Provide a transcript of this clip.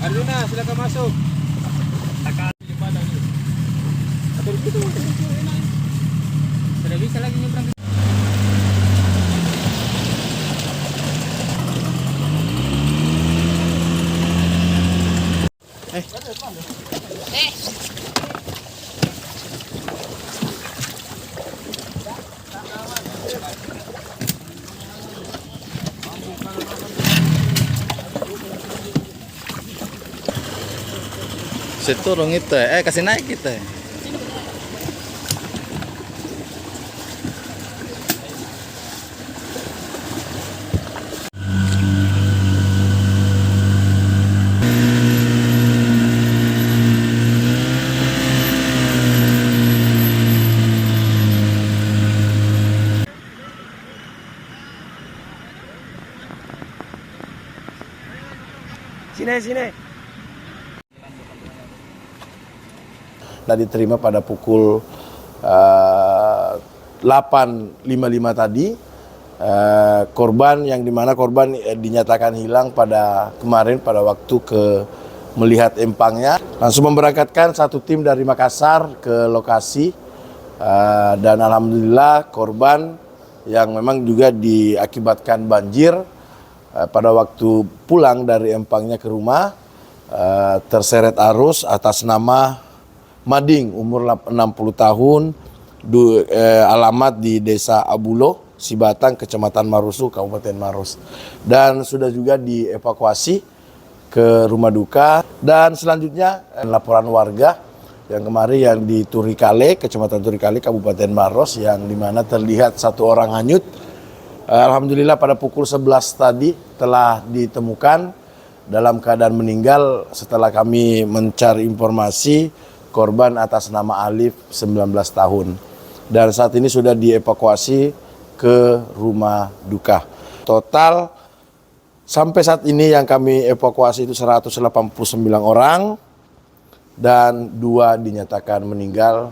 Arjuna, silakan masuk. Sudah bisa lagi nyebrang. Seturung itu, kasih naik kita. Sini. Diterima pada pukul 8.55 tadi. Korban yang dimana korban dinyatakan hilang pada kemarin pada waktu melihat empangnya. Langsung memberangkatkan satu tim dari Makassar ke lokasi. Dan alhamdulillah korban yang memang juga diakibatkan banjir pada waktu pulang dari empangnya ke rumah terseret arus atas nama Mading, umur 60 tahun, alamat di Desa Abulo, Sibatang, Kecamatan Marusu, Kabupaten Maros. Dan sudah juga dievakuasi ke rumah duka. Dan selanjutnya laporan warga yang kemarin yang di Turikale, Kecamatan Turikale, Kabupaten Maros, yang dimana terlihat satu orang hanyut. Alhamdulillah pada pukul 11 tadi telah ditemukan dalam keadaan meninggal setelah kami mencari informasi korban atas nama Alif 19 tahun. Dan saat ini sudah dievakuasi ke rumah duka. Total sampai saat ini yang kami evakuasi itu 189 orang dan 2 dinyatakan meninggal.